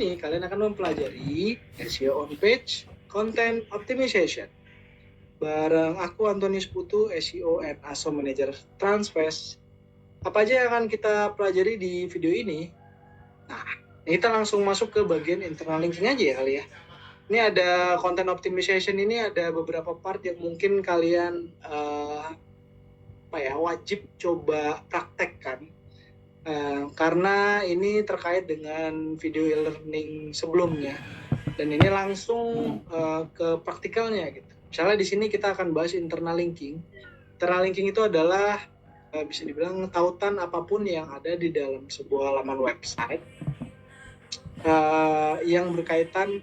Ini kalian akan mempelajari SEO on page, content optimization. Bareng aku Antonius Putu, SEO and ASO Manager Transfast. Apa aja yang akan kita pelajari di video ini? Nah, kita langsung masuk ke bagian internal linking aja ya kali ya. Ini ada content optimization, ini ada beberapa part yang mungkin kalian wajib coba praktekkan. Karena ini terkait dengan video e-learning sebelumnya dan ini langsung ke praktikalnya gitu. Misalnya di sini kita akan bahas internal linking. Internal linking itu adalah bisa dibilang tautan apapun yang ada di dalam sebuah halaman website yang berkaitan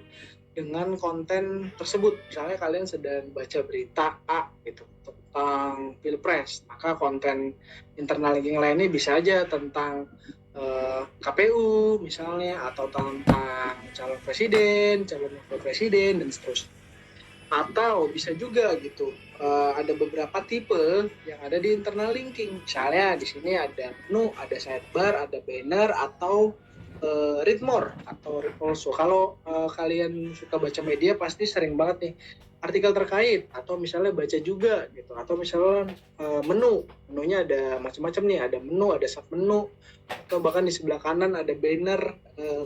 dengan konten tersebut. Misalnya kalian sedang baca berita A gitu tentang Pilpres, maka konten internal linking lainnya bisa aja tentang KPU misalnya, atau tentang calon presiden, calon wakil presiden, dan seterusnya. Atau bisa juga gitu, ada beberapa tipe yang ada di internal linking. Misalnya di sini ada menu, ada sidebar, ada banner, atau read more atau read also. Kalau kalian suka baca media pasti sering banget nih artikel terkait, atau misalnya baca juga gitu, atau misalnya menunya ada macam-macam nih, ada menu, ada sub menu, atau bahkan di sebelah kanan ada banner,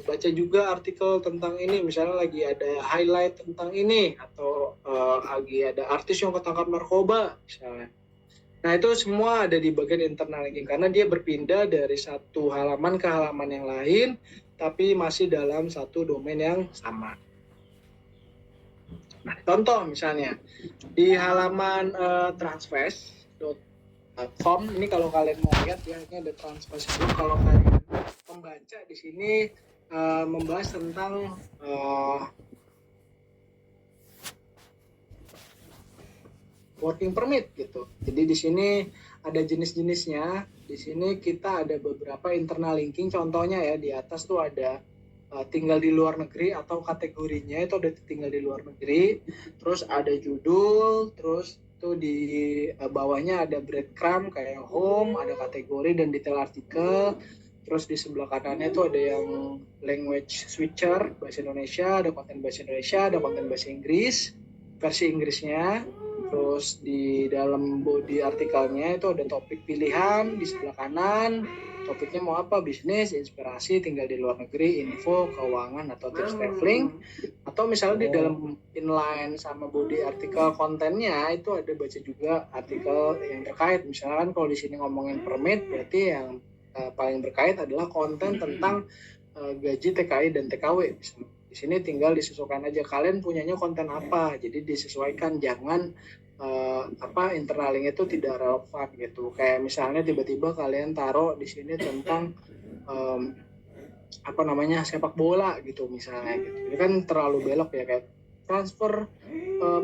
baca juga artikel tentang ini, misalnya lagi ada highlight tentang ini, atau lagi ada artis yang ketangkap narkoba misalnya. Nah, itu semua ada di bagian internal linking karena dia berpindah dari satu halaman ke halaman yang lain, tapi masih dalam satu domain yang sama. Nah, contoh misalnya di halaman transfast.com, ini kalau kalian mau lihat ya, ini ada transfast itu. Kalau kalian membaca di sini membahas tentang working permit gitu. Jadi di sini ada jenis-jenisnya. Di sini kita ada beberapa internal linking. Contohnya ya, di atas tuh ada tinggal di luar negeri, atau kategorinya itu ada tinggal di luar negeri. Terus ada judul, terus tuh di bawahnya ada breadcrumb kayak home, ada kategori dan detail artikel. Terus di sebelah kanannya itu ada yang language switcher, bahasa Indonesia, ada konten bahasa Indonesia, ada konten bahasa Inggris, versi Inggrisnya. Terus di dalam body artikelnya itu ada topik pilihan di sebelah kanan. Topiknya mau apa? Bisnis, inspirasi, tinggal di luar negeri, info, keuangan, atau tips traveling. Atau misalnya di dalam inline sama body artikel kontennya itu ada baca juga artikel yang terkait. Misalkan kalau di sini ngomongin permit, berarti yang paling berkait adalah konten tentang gaji TKI dan TKW. Di sini tinggal disesuaikan aja kalian punyanya konten apa, jadi disesuaikan, jangan internal link itu tidak relevan gitu. Kayak misalnya tiba-tiba kalian taruh di sini tentang sepak bola gitu misalnya gitu. Ini kan terlalu belok ya, kayak transfer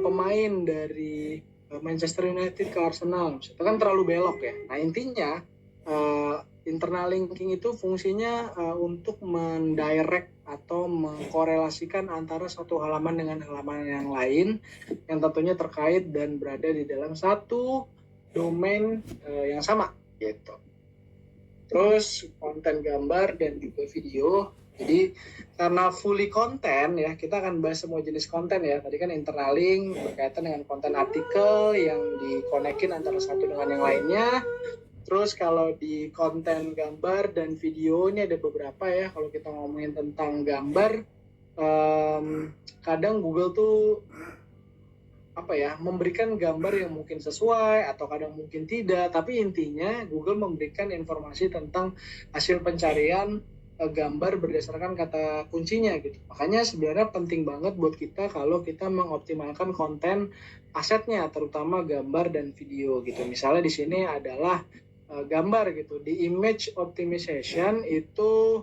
pemain dari Manchester United ke Arsenal. Itu kan terlalu belok ya. Nah, intinya internal linking itu fungsinya untuk mendirect atau mengkorelasikan antara satu halaman dengan halaman yang lain yang tentunya terkait dan berada di dalam satu domain yang sama gitu. Terus konten gambar dan juga video. Jadi karena fully konten ya, kita akan bahas semua jenis konten ya. Tadi kan internal link berkaitan dengan konten artikel yang dikonekin antara satu dengan yang lainnya. Terus kalau di konten gambar dan video ini ada beberapa ya. Kalau kita ngomongin tentang gambar, kadang Google tuh memberikan gambar yang mungkin sesuai atau kadang mungkin tidak. Tapi intinya Google memberikan informasi tentang hasil pencarian gambar berdasarkan kata kuncinya gitu. Makanya sebenarnya penting banget buat kita kalau kita mengoptimalkan konten asetnya, terutama gambar dan video gitu. Misalnya di sini adalah gambar gitu. Di image optimization itu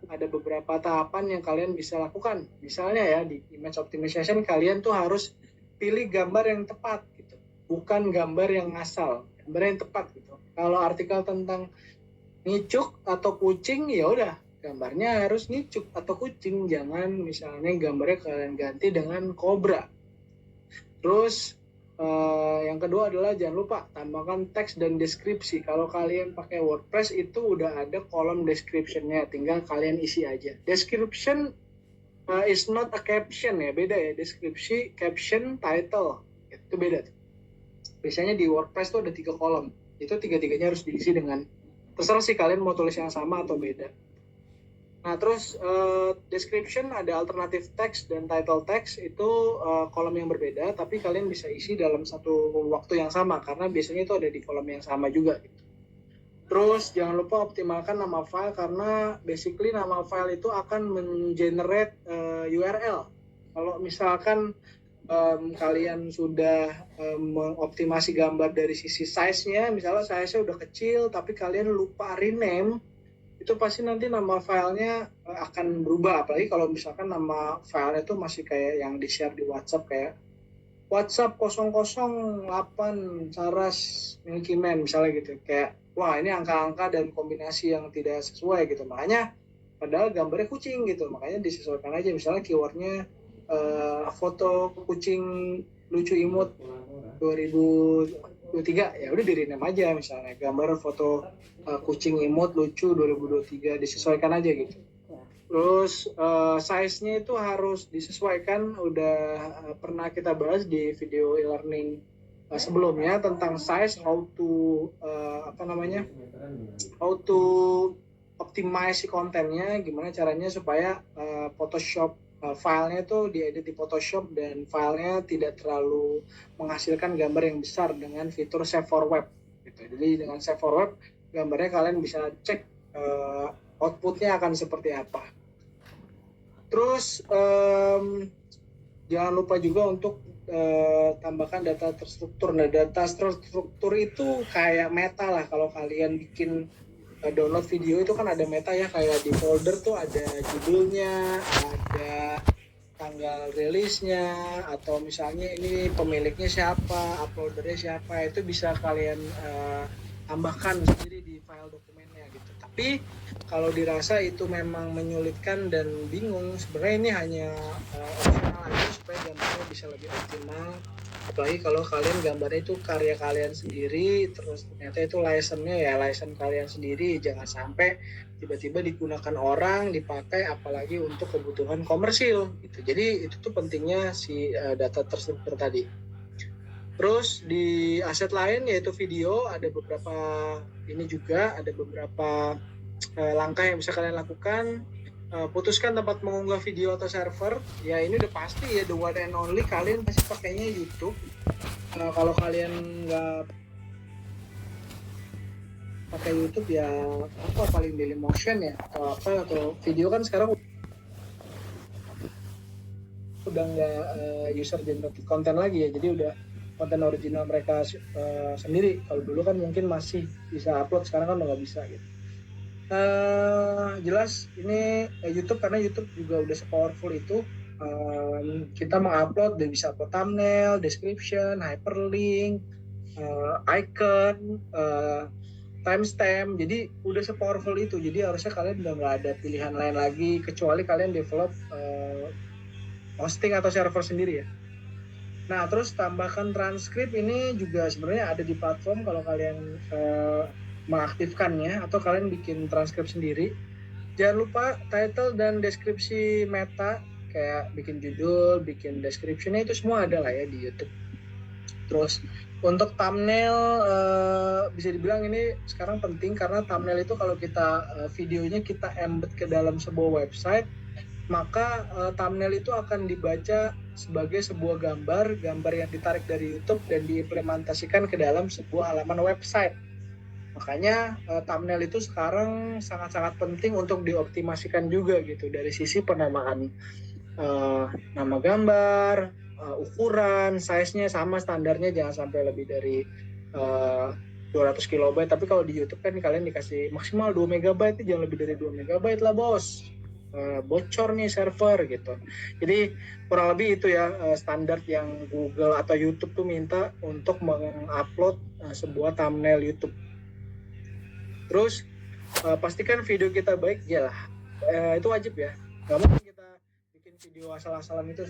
ada beberapa tahapan yang kalian bisa lakukan. Misalnya ya, di image optimization kalian tuh harus pilih gambar yang tepat gitu. Bukan gambar yang ngasal, gambar yang tepat gitu. Kalau artikel tentang ngicuk atau kucing, ya udah gambarnya harus ngicuk atau kucing. Jangan misalnya gambarnya kalian ganti dengan kobra. Terus yang kedua adalah jangan lupa tambahkan teks dan deskripsi. Kalau kalian pakai WordPress itu udah ada kolom description-nya, tinggal kalian isi aja. Description Is not a caption ya, beda ya, deskripsi, caption, title, itu beda. Biasanya di WordPress tuh ada 3 kolom, itu tiga-tiganya harus diisi dengan, terserah sih kalian mau tulis yang sama atau beda. Nah terus description ada alternative text dan title text, itu kolom yang berbeda, tapi kalian bisa isi dalam satu waktu yang sama, karena biasanya itu ada di kolom yang sama juga gitu. Terus jangan lupa optimalkan nama file, karena basically nama file itu akan mengenerate URL. Kalau misalkan kalian sudah mengoptimasi gambar dari sisi size-nya, misalnya size-nya udah kecil tapi kalian lupa rename, itu pasti nanti nama filenya akan berubah. Apalagi kalau misalkan nama filenya itu masih kayak yang di-share di WhatsApp, kayak WhatsApp 008 Saras Milky Man misalnya gitu, kayak wah ini angka-angka dan kombinasi yang tidak sesuai gitu, makanya padahal gambarnya kucing gitu, makanya disesuaikan aja. Misalnya keywordnya foto kucing lucu imut 2023, ya udah di rename aja, misalnya gambar foto kucing imut lucu 2023, disesuaikan aja gitu. Terus size-nya itu harus disesuaikan, udah pernah kita bahas di video e-learning sebelumnya tentang size, how to how to optimize si kontennya, gimana caranya supaya Photoshop filenya itu diedit di Photoshop dan filenya tidak terlalu menghasilkan gambar yang besar dengan fitur Save for Web gitu. Jadi dengan Save for Web gambarnya kalian bisa cek outputnya akan seperti apa. Terus jangan lupa juga untuk tambahkan data terstruktur. Nah, data terstruktur itu kayak meta lah. Kalau kalian bikin download video itu kan ada meta ya, kayak di folder tuh ada judulnya, ada tanggal rilisnya, atau misalnya ini pemiliknya siapa, uploadernya siapa, itu bisa kalian tambahkan sendiri di file dokumennya gitu. Tapi kalau dirasa itu memang menyulitkan dan bingung, sebenarnya ini hanya opsional aja supaya gambarnya bisa lebih optimal. Apalagi kalau kalian gambarnya itu karya kalian sendiri, terus ternyata itu license-nya ya license kalian sendiri, jangan sampai tiba-tiba digunakan orang, dipakai apalagi untuk kebutuhan komersil gitu. Jadi itu tuh pentingnya si data terstruktur tadi. Terus di aset lain yaitu video, ada beberapa ini juga, ada beberapa langkah yang bisa kalian lakukan. Putuskan tempat mengunggah video atau server. Ya ini udah pasti ya, the one and only, kalian pasti pakainya YouTube. Kalau kalian nggak pakai YouTube ya apa, paling Dailymotion ya atau apa, atau video kan sekarang udah nggak user generated content lagi ya, jadi udah konten original mereka sendiri. Kalau dulu kan mungkin masih bisa upload, sekarang kan udah nggak bisa gitu. Jelas ini YouTube, karena YouTube juga udah se-powerful itu. Kita mengupload, udah bisa upload thumbnail, description, hyperlink, icon, timestamp, jadi udah se-powerful itu. Jadi harusnya kalian udah nggak ada pilihan lain lagi kecuali kalian develop hosting atau server sendiri ya. Nah terus tambahkan transkrip, ini juga sebenarnya ada di platform kalau kalian mengaktifkannya, atau kalian bikin transkrip sendiri. Jangan lupa title dan deskripsi meta, kayak bikin judul, bikin description-nya, itu semua ada lah ya di YouTube. Terus untuk thumbnail bisa dibilang ini sekarang penting, karena thumbnail itu kalau kita videonya kita embed ke dalam sebuah website, maka thumbnail itu akan dibaca sebagai sebuah gambar yang ditarik dari YouTube dan diimplementasikan ke dalam sebuah halaman website. Makanya thumbnail itu sekarang sangat-sangat penting untuk dioptimasikan juga gitu, dari sisi penamaan nama gambar, ukuran, size-nya sama standarnya, jangan sampai lebih dari 200 kilobyte. Tapi kalau di YouTube kan kalian dikasih maksimal 2 megabyte, jangan lebih dari 2 megabyte lah bos, bocor nih server gitu. Jadi kurang lebih itu ya standar yang Google atau YouTube tuh minta untuk mengupload sebuah thumbnail YouTube. Terus pastikan video kita baik ya lah, itu wajib ya. Gak mungkin kita bikin video asal-asalan itu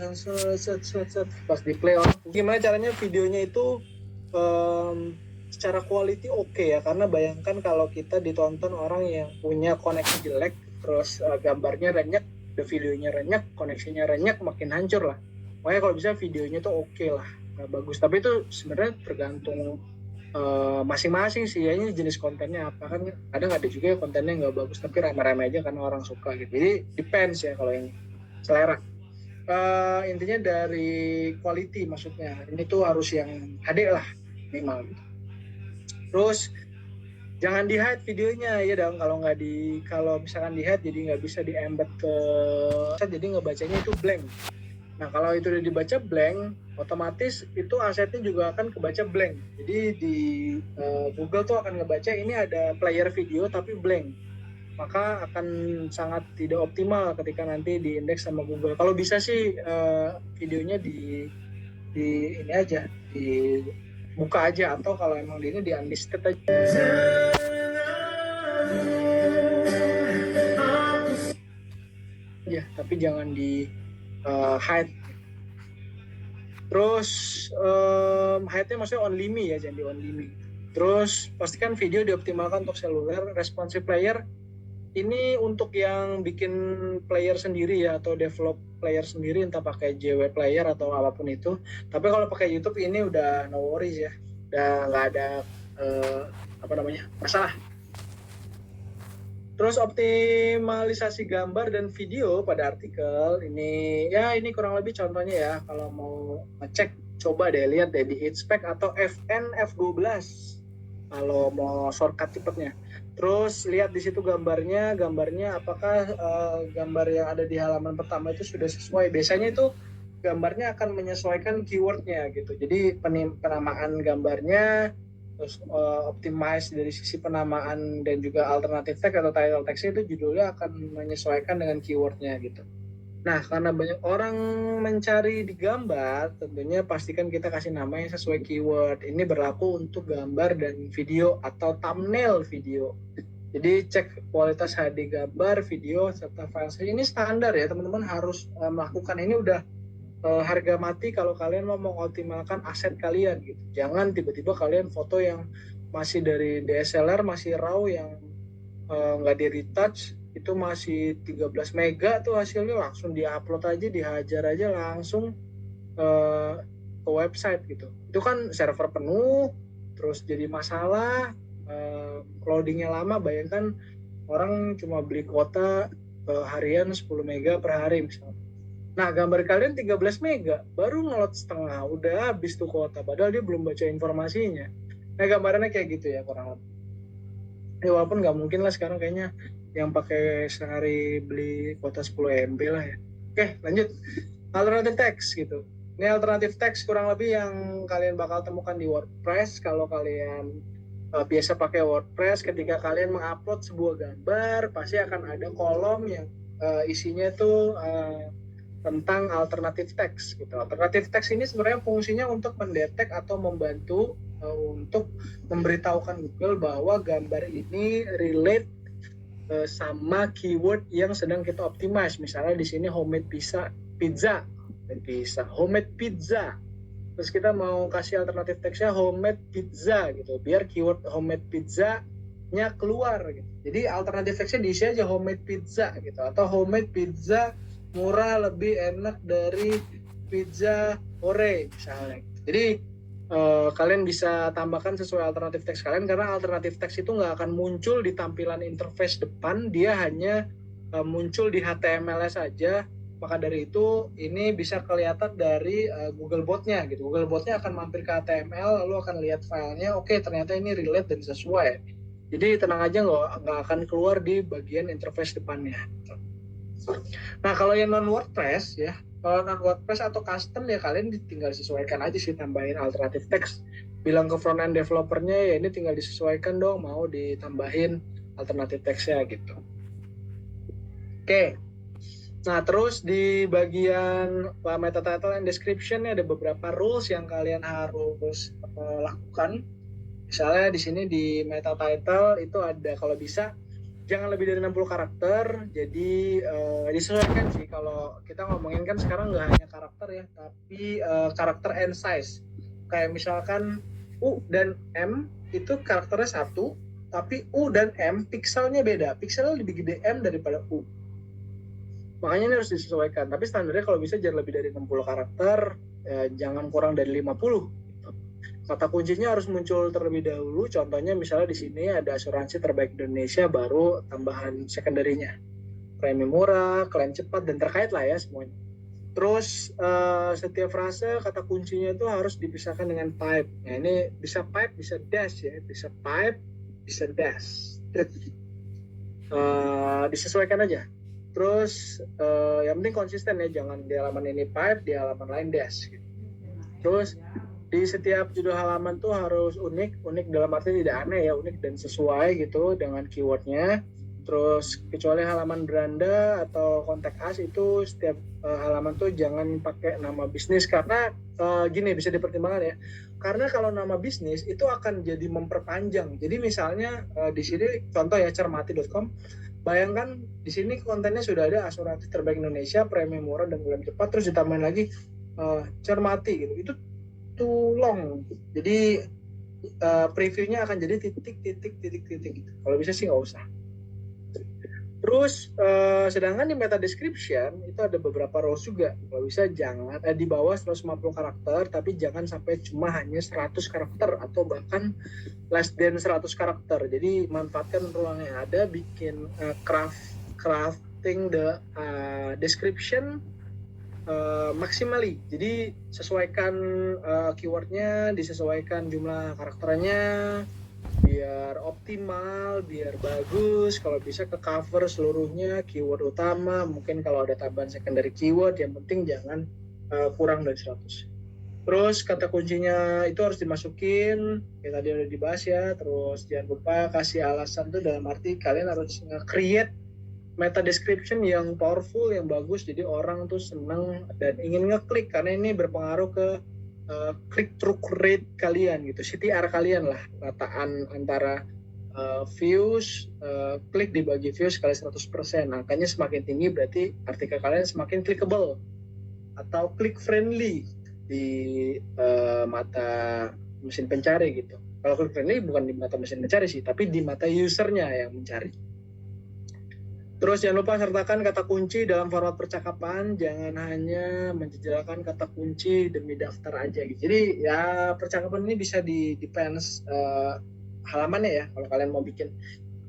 set pas di play on. Gimana caranya videonya itu secara quality oke ya, karena bayangkan kalau kita ditonton orang yang punya koneksi jelek, terus gambarnya renyek, udah videonya renyek, koneksinya renyek, makin hancur lah. Makanya kalau bisa videonya tuh oke lah, bagus. Tapi itu sebenarnya tergantung masing-masing sih ya, ini jenis kontennya apa. Kan kadang ada juga ya kontennya nggak bagus tapi rame-rame aja karena orang suka gitu. Jadi depends ya kalau ini selera. Intinya dari quality, maksudnya ini tuh harus yang HD lah minimal gitu. Terus jangan di hide videonya ya dong. Kalau misalkan di hide jadi nggak bisa di embed ke, jadi ngebacanya itu blank. Nah kalau itu udah dibaca blank, otomatis itu asetnya juga akan kebaca blank. Jadi di Google tuh akan ngebaca ini ada player video tapi blank. Maka akan sangat tidak optimal ketika nanti diindeks sama Google. Kalau bisa sih videonya di ini aja, dibuka aja, atau kalau emang di ini di unlisted aja. Ya, tapi jangan di hide. Terus hide-nya maksudnya only me ya, jangan di only me. Terus pastikan video dioptimalkan untuk seluler. Responsive player ini untuk yang bikin player sendiri ya, atau develop player sendiri, entah pakai JW player atau apapun itu. Tapi kalau pakai YouTube ini udah no worries ya, udah nggak ada masalah. Terus optimalisasi gambar dan video pada artikel ini ya, ini kurang lebih contohnya ya. Kalau mau ngecek coba deh lihat deh di Hitspec atau FN F12 kalau mau shortcut cepetnya. Terus lihat di situ gambarnya apakah gambar yang ada di halaman pertama itu sudah sesuai. Biasanya itu gambarnya akan menyesuaikan keywordnya gitu. Jadi penamaan gambarnya, terus optimize dari sisi penamaan dan juga alternative text atau title text itu judulnya akan menyesuaikan dengan keywordnya gitu. Nah, karena banyak orang mencari di gambar, tentunya pastikan kita kasih nama yang sesuai keyword. Ini berlaku untuk gambar dan video atau thumbnail video. Jadi cek kualitas HD gambar, video, serta file. Ini standar ya, teman-teman harus melakukan ini. Udah harga mati kalau kalian mau mengoptimalkan aset kalian gitu. Jangan tiba-tiba kalian foto yang masih dari DSLR, masih RAW yang nggak di retouch, itu masih 13 mega tuh hasilnya, langsung diupload aja, dihajar aja langsung ke website gitu. Itu kan server penuh, terus jadi masalah, loadingnya lama. Bayangkan orang cuma beli kuota harian 10 mega per hari misalnya. Nah, gambar kalian 13 mega, baru ngelot setengah, udah habis tuh kuota, padahal dia belum baca informasinya. Nah, gambarannya kayak gitu ya kurang lebih. Ya, walaupun nggak mungkin lah sekarang kayaknya yang pakai sehari beli kuota 10 MB lah ya. Oke, lanjut. Alternative text gitu. Ini alternative text kurang lebih yang kalian bakal temukan di WordPress. Kalau kalian biasa pakai WordPress, ketika kalian mengupload sebuah gambar, pasti akan ada kolom yang isinya tuh tentang alternative text gitu. Alternative text ini sebenarnya fungsinya untuk mendetek atau membantu untuk memberitahukan Google bahwa gambar ini relate sama keyword yang sedang kita optimize. Misalnya di sini homemade pizza, homemade pizza. Terus kita mau kasih alternative text-nya homemade pizza gitu, biar keyword homemade pizza-nya keluar gitu. Jadi alternative text-nya diisi aja homemade pizza gitu, atau homemade pizza murah lebih enak dari pizza ore misalnya. Jadi kalian bisa tambahkan sesuai alternative text kalian, karena alternative text itu nggak akan muncul di tampilan interface depan, dia hanya muncul di HTML saja. Maka dari itu ini bisa kelihatan dari Google Bot-nya gitu. Google Bot-nya akan mampir ke HTML, lalu akan lihat filenya, oke ternyata ini relate dan sesuai. Jadi tenang aja, nggak akan keluar di bagian interface depannya. Nah, kalau yang non WordPress ya, kalau non WordPress atau custom ya kalian tinggal sesuaikan aja sih, tambahin alternative text. Bilang ke front end developernya ya ini tinggal disesuaikan dong, mau ditambahin alternative text-nya gitu. Oke. Nah, terus di bagian meta title and description ada beberapa rules yang kalian harus lakukan. Misalnya di sini di meta title itu ada, kalau bisa jangan lebih dari 60 karakter. Jadi disesuaikan sih, kalau kita ngomongin kan sekarang nggak hanya karakter ya, tapi karakter and size. Kayak misalkan U dan M itu karakternya satu, tapi U dan M pikselnya beda. Pikselnya lebih gede M daripada U. Makanya ini harus disesuaikan. Tapi standarnya kalau bisa jangan lebih dari 60 karakter, jangan kurang dari 50. Kata kuncinya harus muncul terlebih dahulu. Contohnya misalnya di sini ada asuransi terbaik Indonesia, baru tambahan secondary-nya. Premi murah, klaim cepat, dan terkait lah ya semuanya. Terus setiap frase kata kuncinya itu harus dipisahkan dengan pipe. Nah ini bisa pipe, bisa dash ya. Bisa pipe, bisa dash. Disesuaikan aja. Terus yang penting konsisten ya, jangan di halaman ini pipe, di halaman lain dash. Terus di setiap judul halaman tuh harus unik dalam arti tidak aneh ya, unik dan sesuai gitu dengan keywordnya. Terus kecuali halaman beranda atau kontak as, itu setiap halaman tuh jangan pakai nama bisnis, karena gini bisa dipertimbangkan ya. Karena kalau nama bisnis itu akan jadi memperpanjang. Jadi misalnya di sini contoh ya, cermati.com. Bayangkan di sini kontennya sudah ada asuransi terbaik Indonesia, premi murah dan klaim cepat, terus ditambahin lagi cermati gitu. Itu too long. Jadi previewnya akan jadi titik gitu. Kalau bisa sih nggak usah. Terus sedangkan di meta description itu ada beberapa rows juga. Kalau bisa jangan di bawah 150 karakter, tapi jangan sampai cuma hanya 100 karakter atau bahkan less than 100 karakter. Jadi manfaatkan ruang yang ada, bikin crafting the description maximally. Jadi sesuaikan keywordnya, disesuaikan jumlah karakternya biar optimal, biar bagus. Kalau bisa ke cover seluruhnya, keyword utama, mungkin kalau ada tambahan secondary keyword, yang penting jangan kurang dari 100. Terus kata kuncinya itu harus dimasukin, ya tadi udah dibahas ya. Terus jangan lupa kasih alasan tuh, dalam arti kalian harus nge-create meta description yang powerful, yang bagus, jadi orang tuh seneng dan ingin ngeklik, karena ini berpengaruh ke click through rate kalian gitu, CTR kalian lah, rataan antara views, klik dibagi views kali 100%. Angkanya semakin tinggi berarti artikel kalian semakin clickable atau click friendly di mata mesin pencari gitu. Kalau click friendly bukan di mata mesin pencari sih, tapi di mata usernya yang mencari. Terus jangan lupa sertakan kata kunci dalam format percakapan, jangan hanya menjejalkan kata kunci demi daftar aja gitu. Jadi ya percakapan ini bisa depends halamannya ya. Kalau kalian mau bikin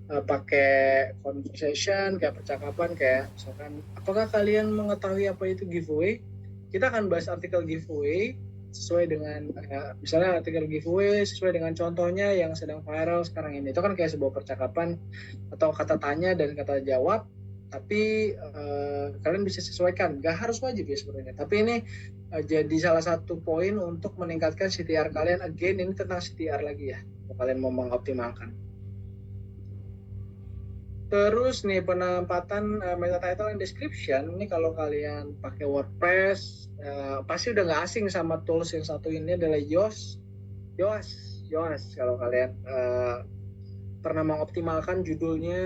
pakai conversation kayak percakapan, kayak misalkan apakah kalian mengetahui apa itu giveaway? Kita akan bahas artikel giveaway sesuai dengan misalnya artikel giveaway sesuai dengan contohnya yang sedang viral sekarang ini. Itu kan kayak sebuah percakapan atau kata tanya dan kata jawab, tapi kalian bisa sesuaikan, gak harus wajib ya sebenarnya, tapi ini jadi salah satu poin untuk meningkatkan CTR kalian. Again, ini tentang CTR lagi ya, kalau kalian mau mengoptimalkan. Terus nih penempatan meta title and description ini, kalau kalian pakai WordPress pasti udah nggak asing sama tools yang satu ini, adalah Yoast. Kalau kalian pernah mengoptimalkan judulnya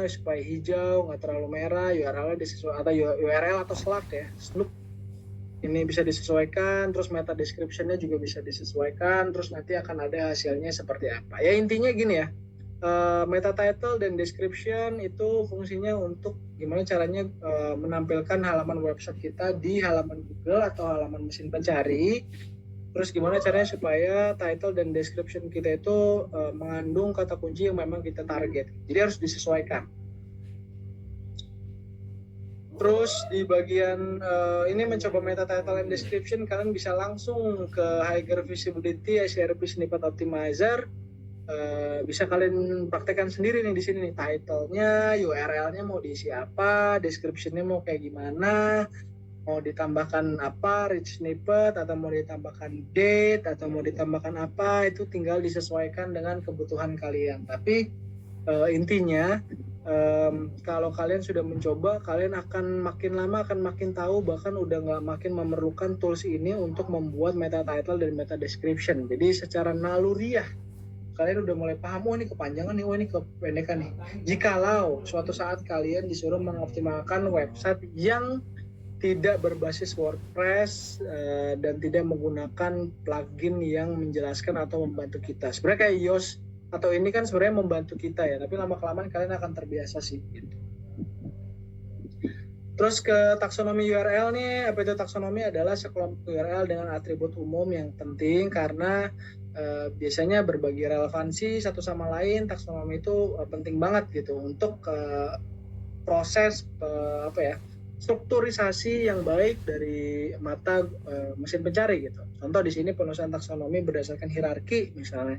supaya hijau, nggak terlalu merah, URL disesuaikan, atau URL atau slug ya, Snoop, ini bisa disesuaikan. Terus meta description-nya juga bisa disesuaikan. Terus nanti akan ada hasilnya seperti apa. Ya intinya gini ya, meta title dan description itu fungsinya untuk gimana caranya menampilkan halaman website kita di halaman Google atau halaman mesin pencari. Terus gimana caranya supaya title dan description kita itu mengandung kata kunci yang memang kita target. Jadi harus disesuaikan. Terus di bagian ini mencoba meta title and description, kalian bisa langsung ke Higher Visibility SERP Snippet Optimizer. Bisa kalian praktekkan sendiri nih di sini nih, title-nya, URL-nya mau diisi apa, description-nya mau kayak gimana, mau ditambahkan apa, rich snippet, atau mau ditambahkan date, atau mau ditambahkan apa, itu tinggal disesuaikan dengan kebutuhan kalian. Tapi intinya kalau kalian sudah mencoba, kalian akan makin lama akan makin tahu, bahkan udah nggak makin memerlukan tools ini untuk membuat meta title dan meta description. Jadi secara naluriah kalian udah mulai paham, oh ini kepanjangan nih, oh ini kependekan nih. Jikalau suatu saat kalian disuruh mengoptimalkan website yang tidak berbasis WordPress dan tidak menggunakan plugin yang menjelaskan atau membantu kita. Sebenarnya kayak Yoast atau ini kan sebenarnya membantu kita ya, tapi lama-kelamaan kalian akan terbiasa sih gitu. Terus ke taksonomi URL nih, apa itu taksonomi? Adalah sekelompok URL dengan atribut umum yang penting karena biasanya berbagi relevansi satu sama lain. Taksonomi itu penting banget gitu untuk proses apa ya, strukturisasi yang baik dari mata mesin pencari gitu. Contoh di sini penulisan taksonomi berdasarkan hierarki misalnya.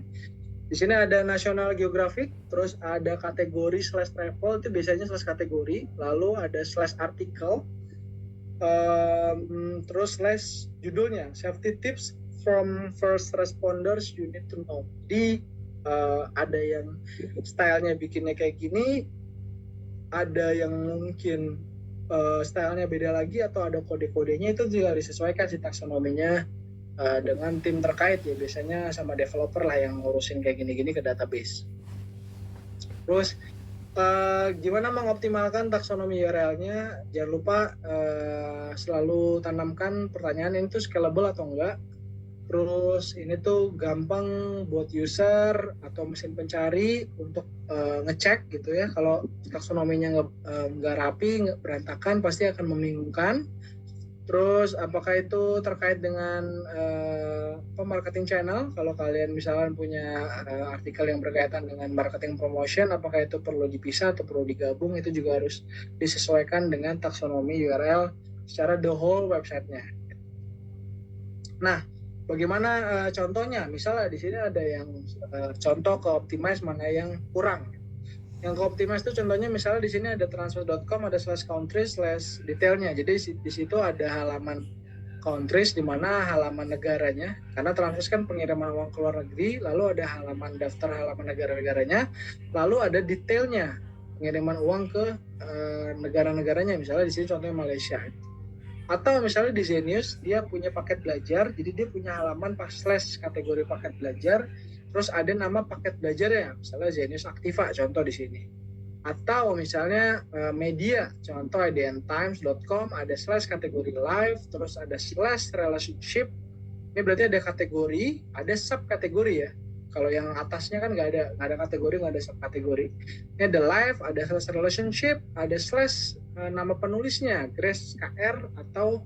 Di sini ada National Geographic, terus ada kategori slash travel, itu biasanya slash kategori, lalu ada slash artikel, terus slash judulnya, safety tips from first responders you need to know. Jadi ada yang stylenya bikinnya kayak gini, ada yang mungkin stylenya beda lagi, atau ada kode-kodenya, itu juga disesuaikan sih taksonominya dengan tim terkait ya, biasanya sama developer lah yang ngurusin kayak gini-gini ke database. Terus gimana mengoptimalkan taksonomi URL-nya? Jangan lupa selalu tanamkan pertanyaan ini tuh scalable atau enggak. Terus ini tuh gampang buat user atau mesin pencari untuk ngecek gitu ya. Kalau taksonominya nggak rapi, nggak berantakan, pasti akan membingungkan. Terus apakah itu terkait dengan marketing channel? Kalau kalian misalkan punya artikel yang berkaitan dengan marketing promotion, apakah itu perlu dipisah atau perlu digabung? Itu juga harus disesuaikan dengan taksonomi URL secara the whole websitenya. Nah, bagaimana contohnya? Misalnya di sini ada yang contoh ke optimize mana yang kurang. Yang ke-optimize itu contohnya misalnya di sini ada transfer.com, ada slash countries slash detailnya. Jadi di situ ada halaman countries di mana halaman negaranya, karena transfer kan pengiriman uang ke luar negeri, lalu ada halaman daftar halaman negara-negaranya, lalu ada detailnya pengiriman uang ke negara-negaranya. Misalnya di sini contohnya Malaysia. Atau misalnya di Zenius dia punya paket belajar, jadi dia punya halaman slash kategori paket belajar, terus ada nama paket belajarnya, misalnya Zenius Activa contoh di sini. Atau misalnya media, contoh adntimes.com, ada slash kategori live, terus ada slash relationship. Ini berarti ada kategori, ada subkategori ya. Kalau yang atasnya kan nggak ada kategori, nggak ada subkategori. Ini ada live, ada slash relationship, ada slash nama penulisnya, Grace KR, atau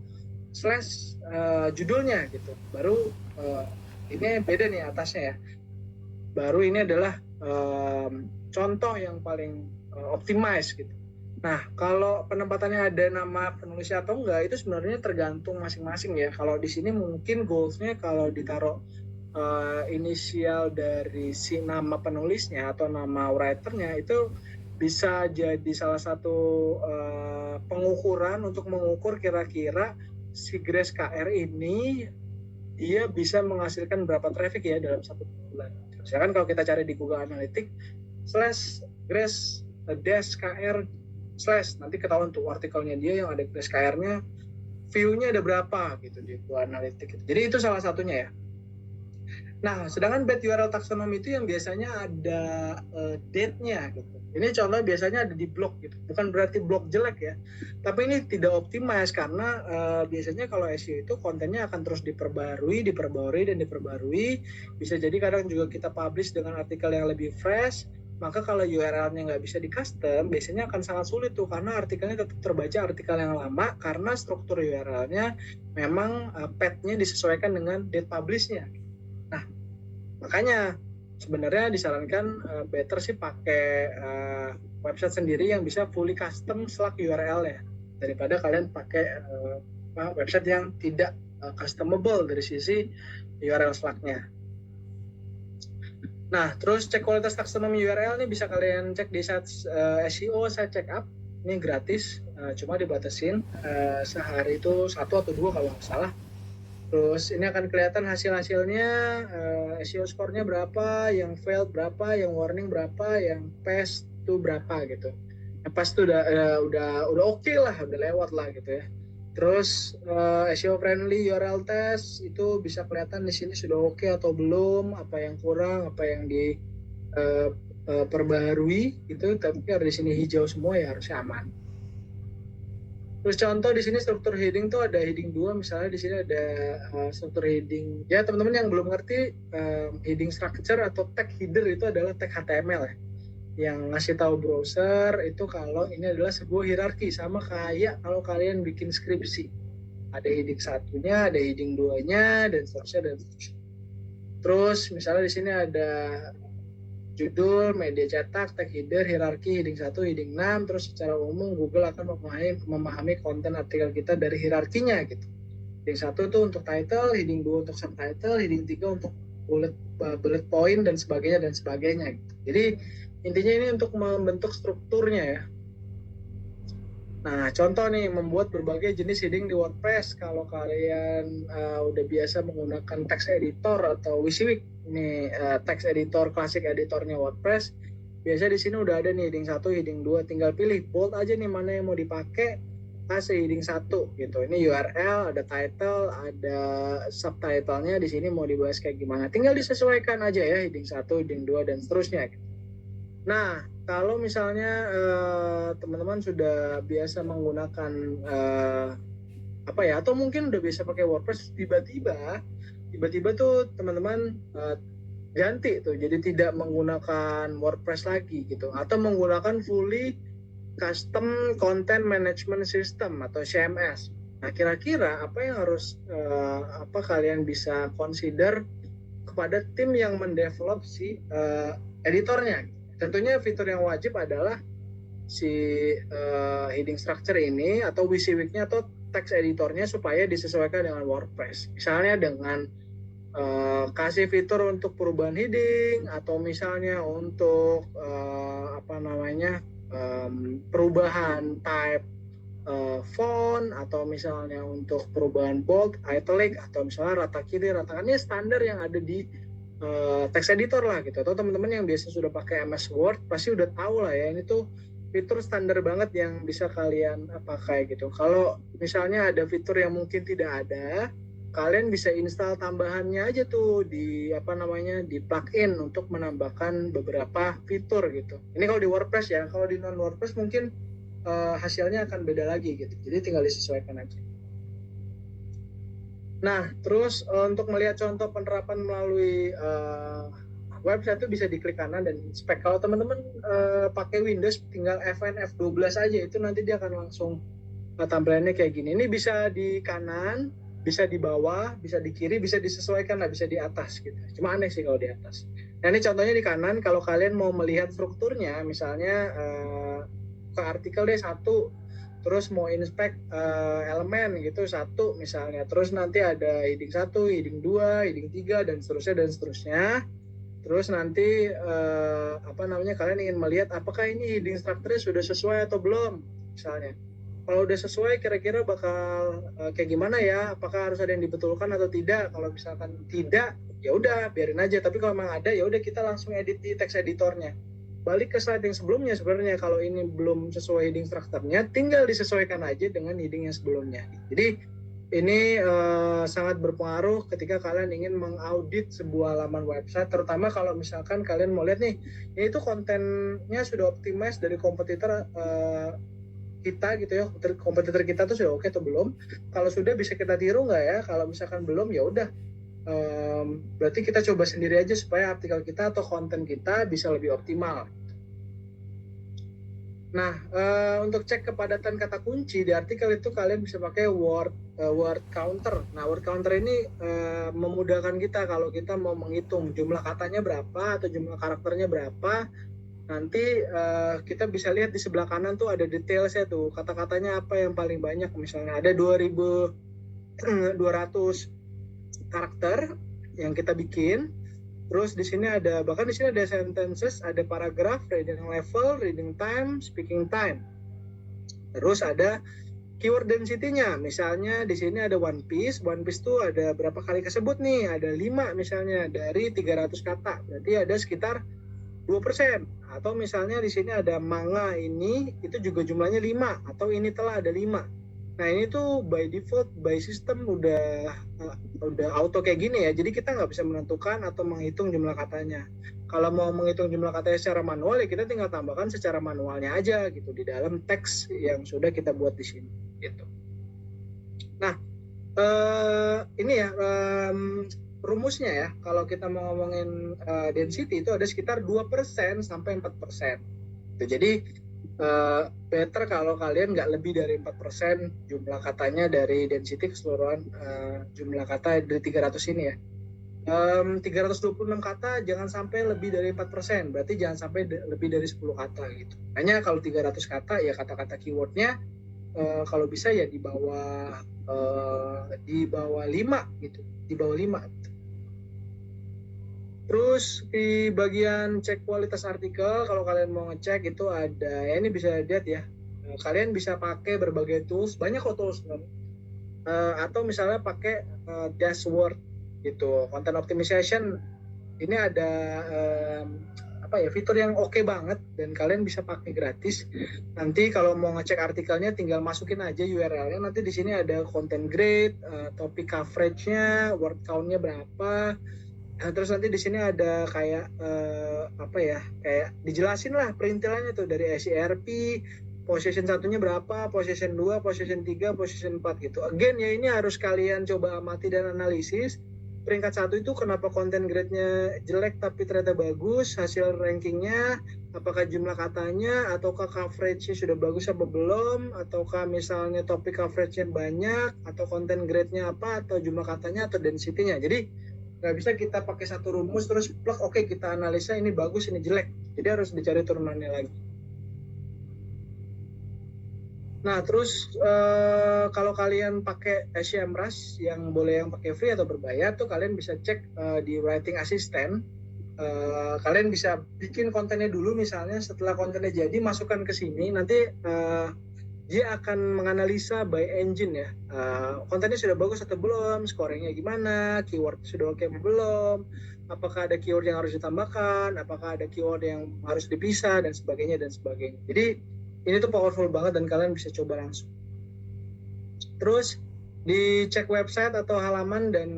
slash judulnya gitu. Baru ini beda nih atasnya ya. Baru ini adalah contoh yang paling optimize gitu. Nah, kalau penempatannya ada nama penulisnya atau enggak, itu sebenarnya tergantung masing-masing ya. Kalau di sini mungkin goalsnya kalau ditaruh inisial dari si nama penulisnya atau nama writernya, itu bisa jadi salah satu pengukuran untuk mengukur kira-kira si Grace KR ini dia bisa menghasilkan berapa traffic ya dalam satu bulan. Misalkan kalau kita cari di Google Analytics slash Grace dash KR slash, nanti ketahuan tuh artikelnya dia yang ada Grace KR-nya, view-nya ada berapa gitu di Google Analytics. Jadi itu salah satunya ya. Nah, sedangkan bad URL taksonomi itu yang biasanya ada date-nya gitu. Ini contoh biasanya ada di blog gitu. Bukan berarti blog jelek ya. Tapi ini tidak optimize karena biasanya kalau SEO itu kontennya akan terus diperbarui. Bisa jadi kadang juga kita publish dengan artikel yang lebih fresh. Maka kalau URL-nya nggak bisa di custom, biasanya akan sangat sulit tuh karena artikelnya tetap terbaca artikel yang lama karena struktur URL-nya memang path-nya disesuaikan dengan date publish-nya. Nah, makanya sebenarnya disarankan better sih pakai website sendiri yang bisa fully custom Slack URL ya, daripada kalian pakai website yang tidak customable dari sisi URL Slack-nya. Nah, terus cek kualitas taksonomi URL ini bisa kalian cek di sites SEO saya check up. Ini gratis, cuma dibatasin sehari itu 1 atau 2 kalau nggak salah. Terus ini akan kelihatan hasil-hasilnya, SEO skornya berapa, yang failed berapa, yang warning berapa, yang pass tuh berapa gitu. Yang pass tuh udah oke lah, udah lewat lah gitu ya. Terus SEO friendly URL test itu bisa kelihatan di sini sudah oke atau belum, apa yang kurang, apa yang perbaharui gitu. Tapi kalau di sini hijau semua ya harusnya aman. Terus contoh di sini struktur heading tuh ada heading 2, misalnya di sini ada struktur heading. Ya teman-teman yang belum ngerti heading structure atau tag header itu adalah tag HTML ya. yang ngasih tahu browser itu kalau ini adalah sebuah hierarki, sama kayak kalau kalian bikin skripsi. Ada heading satunya, ada heading duanya, dan seterusnya dan seterusnya. Terus misalnya di sini ada judul, media cetak, tag header, hierarki, heading 1, heading 6, terus secara umum Google akan memahami konten artikel kita dari hierarkinya gitu. Heading 1 itu untuk title, heading 2 untuk subtitle, heading 3 untuk bullet point dan sebagainya gitu. Jadi intinya ini untuk membentuk strukturnya ya. Nah, contoh nih, membuat berbagai jenis heading di WordPress. Kalau kalian udah biasa menggunakan text editor atau WYSIWYG, ini text editor, klasik editornya WordPress, biasa di sini udah ada nih heading 1, heading 2, tinggal pilih bold aja nih mana yang mau dipakai, kasih heading 1 gitu. Ini URL, ada title, ada subtitlenya, di sini mau dibahas kayak gimana. Tinggal disesuaikan aja ya heading 1, heading 2 dan seterusnya gitu. Nah, kalau misalnya teman-teman sudah biasa menggunakan apa ya, atau mungkin udah biasa pakai WordPress, tiba-tiba tuh teman-teman ganti tuh, jadi tidak menggunakan WordPress lagi gitu, atau menggunakan fully custom content management system atau CMS. Nah, kira-kira apa yang harus apa kalian bisa consider kepada tim yang mendevelop si editornya? Tentunya fitur yang wajib adalah si heading structure ini atau WYSIWYG-nya atau text editornya supaya disesuaikan dengan WordPress. Misalnya dengan kasih fitur untuk perubahan heading, atau misalnya untuk perubahan type font, atau misalnya untuk perubahan bold, italic, atau misalnya rata kiri, rata kanan. Ini standar yang ada di text editor lah gitu. Atau teman-teman yang biasa sudah pakai MS Word pasti udah tahu lah ya, ini tuh fitur standar banget yang bisa kalian pakai gitu. Kalau misalnya ada fitur yang mungkin tidak ada, kalian bisa install tambahannya aja tuh di di plugin untuk menambahkan beberapa fitur gitu. Ini kalau di WordPress ya. Kalau di non WordPress mungkin hasilnya akan beda lagi gitu. Jadi tinggal disesuaikan aja. Nah, terus untuk melihat contoh penerapan melalui website itu bisa diklik kanan dan inspect. Kalau teman-teman pakai Windows, tinggal Fn F12 aja, itu nanti dia akan langsung tampilannya kayak gini. Ini bisa di kanan, bisa di bawah, bisa di kiri, bisa disesuaikan lah, bisa di atas gitu. Cuma aneh sih kalau di atas. Nah, ini contohnya di kanan. Kalau kalian mau melihat strukturnya, misalnya ke artikel deh satu, terus mau inspect elemen gitu satu misalnya, terus nanti ada heading 1, heading 2, heading 3 dan seterusnya. Terus nanti kalian ingin melihat apakah ini heading structure-nya sudah sesuai atau belum misalnya. Kalau udah sesuai, kira-kira bakal kayak gimana ya, apakah harus ada yang dibetulkan atau tidak. Kalau misalkan tidak, ya udah biarin aja. Tapi kalau memang ada, ya udah kita langsung edit di text editornya. Balik ke slide yang sebelumnya, sebenarnya kalau ini belum sesuai heading structure-nya, tinggal disesuaikan aja dengan heading yang sebelumnya. Jadi ini sangat berpengaruh ketika kalian ingin mengaudit sebuah halaman website, terutama kalau misalkan kalian mau lihat nih, ini tuh kontennya sudah optimize dari kompetitor kita gitu ya, kompetitor kita tuh sudah oke atau belum. Kalau sudah, bisa kita tiru nggak ya? Kalau misalkan belum, ya udah berarti kita coba sendiri aja supaya artikel kita atau konten kita bisa lebih optimal. Nah, untuk cek kepadatan kata kunci di artikel itu kalian bisa pakai word counter. Nah, word counter ini memudahkan kita kalau kita mau menghitung jumlah katanya berapa atau jumlah karakternya berapa. Nanti kita bisa lihat di sebelah kanan tuh ada detailsnya tuh, kata-katanya apa yang paling banyak. Misalnya ada 2.200 karakter yang kita bikin. Terus di sini ada, bahkan di sini ada sentences, ada paragraph, reading level, reading time, speaking time. Terus ada keyword density-nya. Misalnya di sini ada One Piece. One Piece tuh ada berapa kali kesebut nih? Ada 5 misalnya dari 300 kata. Berarti ada sekitar 2%. Atau misalnya di sini ada manga ini, itu juga jumlahnya 5. Atau ini telah ada 5. Nah, ini tuh by default, by system udah auto kayak gini ya. Jadi kita nggak bisa menentukan atau menghitung jumlah katanya. Kalau mau menghitung jumlah katanya secara manual, ya kita tinggal tambahkan secara manualnya aja gitu di dalam teks yang sudah kita buat di sini gitu. Nah, ini ya rumusnya ya, kalau kita mau ngomongin density itu ada sekitar 2% sampai 4%. Jadi better kalau kalian nggak lebih dari 4% jumlah katanya dari density keseluruhan jumlah kata dari 300 ini ya. 326 kata jangan sampai lebih dari 4%, berarti jangan sampai lebih dari 10 kata gitu. Hanya kalau 300 kata ya kata-kata keywordnya kalau bisa ya di bawah 5 gitu, di bawah 5. Terus di bagian cek kualitas artikel, kalau kalian mau ngecek itu ada, ya ini bisa lihat ya, kalian bisa pakai berbagai tools, banyak kok tools, atau misalnya pakai dashboard gitu, content optimization. Ini ada fitur yang oke banget dan kalian bisa pakai gratis. Nanti kalau mau ngecek artikelnya tinggal masukin aja URL-nya. Nanti di sini ada content grade, topik coverage-nya, word count-nya berapa. Nah, terus nanti di sini ada kayak kayak dijelasin lah perintilannya tuh dari SERP, position satunya berapa, position 2, position 3, position 4 gitu. Again ya, ini harus kalian coba amati dan analisis. Peringkat 1 itu kenapa content grade-nya jelek tapi ternyata bagus, hasil rankingnya, apakah jumlah katanya, ataukah coverage-nya sudah bagus apa belum, ataukah misalnya topik coverage-nya banyak, atau content grade-nya apa, atau jumlah katanya, atau density-nya. Jadi nggak bisa kita pakai satu rumus terus plug, oke, kita analisa ini bagus ini jelek, jadi harus dicari turunannya lagi. Nah terus kalau kalian pakai SEMrush yang boleh yang pakai free atau berbayar tuh kalian bisa cek di Writing Assistant. Kalian bisa bikin kontennya dulu, misalnya setelah kontennya jadi masukkan ke sini, nanti dia akan menganalisa by engine ya, kontennya sudah bagus atau belum, scoringnya gimana, keyword sudah oke atau belum, apakah ada keyword yang harus ditambahkan, apakah ada keyword yang harus dipisah, dan sebagainya. Jadi ini tuh powerful banget dan kalian bisa coba langsung. Terus dicek website atau halaman dan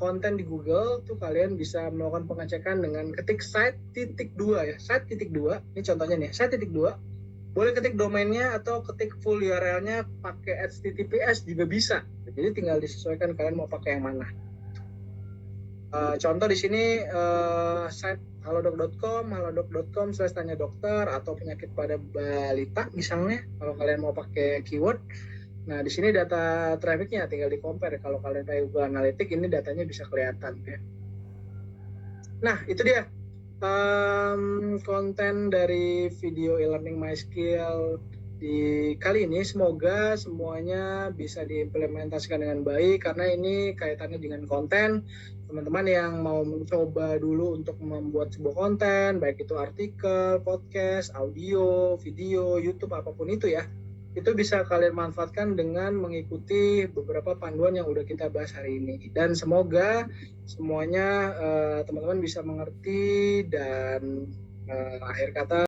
konten di Google tuh kalian bisa melakukan pengecekan dengan ketik site.2 ya, site.2. Ini contohnya nih, site.2. Boleh ketik domainnya atau ketik full URL-nya pakai HTTPS juga bisa. Jadi tinggal disesuaikan kalian mau pakai yang mana. Contoh di sini site halodoc.com/tanya dokter atau penyakit pada balita misalnya, kalau kalian mau pakai keyword. Nah di sini data trafficnya tinggal di compare. Kalau kalian pakai Google Analytics ini datanya bisa kelihatan ya. Nah itu dia konten dari video e-learning MySkill di kali ini. Semoga semuanya bisa diimplementasikan dengan baik, karena ini kaitannya dengan konten. Teman-teman yang mau mencoba dulu untuk membuat sebuah konten, baik itu artikel, podcast, audio, video, YouTube, apapun itu ya, itu bisa kalian manfaatkan dengan mengikuti beberapa panduan yang udah kita bahas hari ini. Dan semoga semuanya teman-teman bisa mengerti, dan akhir kata